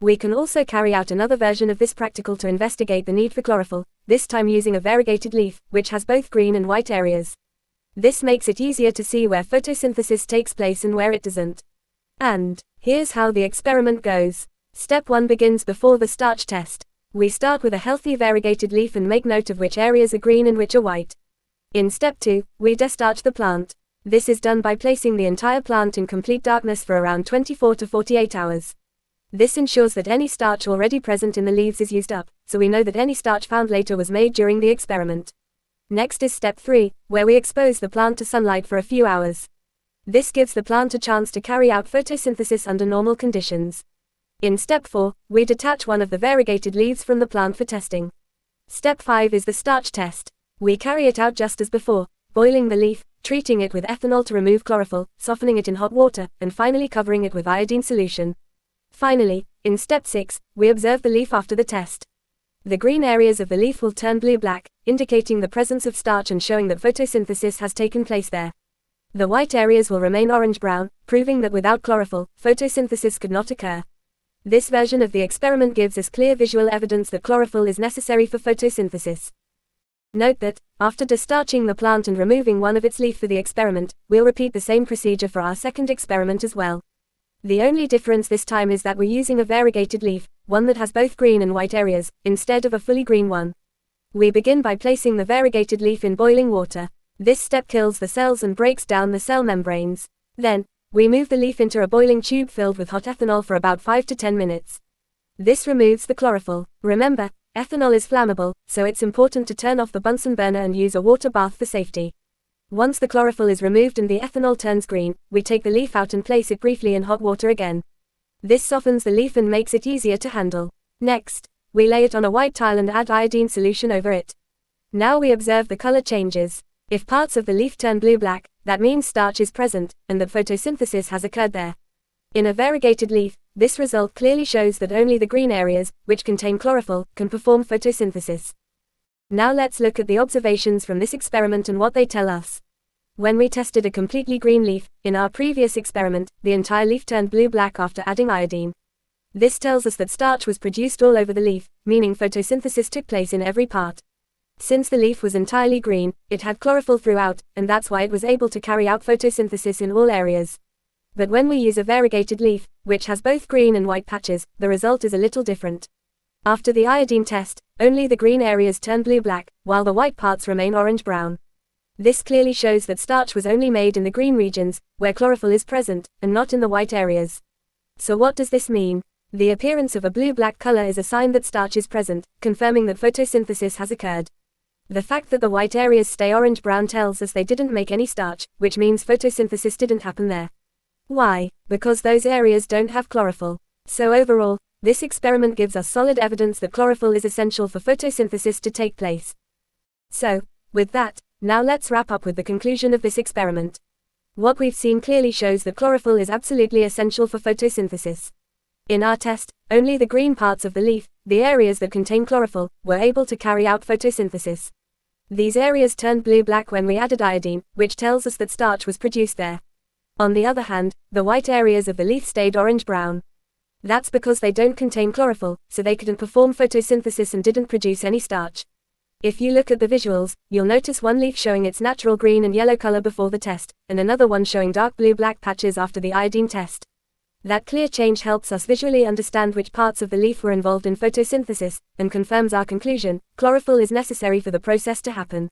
We can also carry out another version of this practical to investigate the need for chlorophyll, this time using a variegated leaf, which has both green and white areas. This makes it easier to see where photosynthesis takes place and where it doesn't. And here's how the experiment goes. Step 1 begins before the starch test. We start with a healthy variegated leaf and make note of which areas are green and which are white. In step 2, we destarch the plant. This is done by placing the entire plant in complete darkness for around 24 to 48 hours. This ensures that any starch already present in the leaves is used up, so we know that any starch found later was made during the experiment. Next is step 3, where we expose the plant to sunlight for a few hours. This gives the plant a chance to carry out photosynthesis under normal conditions. In step 4, we detach one of the variegated leaves from the plant for testing. Step 5 is the starch test. We carry it out just as before, boiling the leaf, treating it with ethanol to remove chlorophyll, softening it in hot water, and finally covering it with iodine solution. Finally, in step 6, we observe the leaf after the test. The green areas of the leaf will turn blue-black, indicating the presence of starch and showing that photosynthesis has taken place there. The white areas will remain orange-brown, proving that without chlorophyll, photosynthesis could not occur. This version of the experiment gives us clear visual evidence that chlorophyll is necessary for photosynthesis. Note that, after destarching the plant and removing one of its leaf for the experiment, we'll repeat the same procedure for our second experiment as well. The only difference this time is that we're using a variegated leaf, one that has both green and white areas, instead of a fully green one. We begin by placing the variegated leaf in boiling water. This step kills the cells and breaks down the cell membranes. Then, we move the leaf into a boiling tube filled with hot ethanol for about 5 to 10 minutes. This removes the chlorophyll. Remember, ethanol is flammable, so it's important to turn off the Bunsen burner and use a water bath for safety. Once the chlorophyll is removed and the ethanol turns green, we take the leaf out and place it briefly in hot water again. This softens the leaf and makes it easier to handle. Next, we lay it on a white tile and add iodine solution over it. Now we observe the color changes. If parts of the leaf turn blue-black, that means starch is present, and that photosynthesis has occurred there. In a variegated leaf, this result clearly shows that only the green areas, which contain chlorophyll, can perform photosynthesis. Now let's look at the observations from this experiment and what they tell us. When we tested a completely green leaf, in our previous experiment, the entire leaf turned blue-black after adding iodine. This tells us that starch was produced all over the leaf, meaning photosynthesis took place in every part. Since the leaf was entirely green, it had chlorophyll throughout, and that's why it was able to carry out photosynthesis in all areas. But when we use a variegated leaf, which has both green and white patches, the result is a little different. After the iodine test, only the green areas turn blue-black, while the white parts remain orange-brown. This clearly shows that starch was only made in the green regions, where chlorophyll is present, and not in the white areas. So what does this mean? The appearance of a blue-black color is a sign that starch is present, confirming that photosynthesis has occurred. The fact that the white areas stay orange-brown tells us they didn't make any starch, which means photosynthesis didn't happen there. Why? Because those areas don't have chlorophyll. So overall, this experiment gives us solid evidence that chlorophyll is essential for photosynthesis to take place. So, with that, now let's wrap up with the conclusion of this experiment. What we've seen clearly shows that chlorophyll is absolutely essential for photosynthesis. In our test, only the green parts of the leaf, the areas that contain chlorophyll, were able to carry out photosynthesis. These areas turned blue-black when we added iodine, which tells us that starch was produced there. On the other hand, the white areas of the leaf stayed orange-brown. That's because they don't contain chlorophyll, so they couldn't perform photosynthesis and didn't produce any starch. If you look at the visuals, you'll notice one leaf showing its natural green and yellow color before the test, and another one showing dark blue-black patches after the iodine test. That clear change helps us visually understand which parts of the leaf were involved in photosynthesis, and confirms our conclusion: chlorophyll is necessary for the process to happen.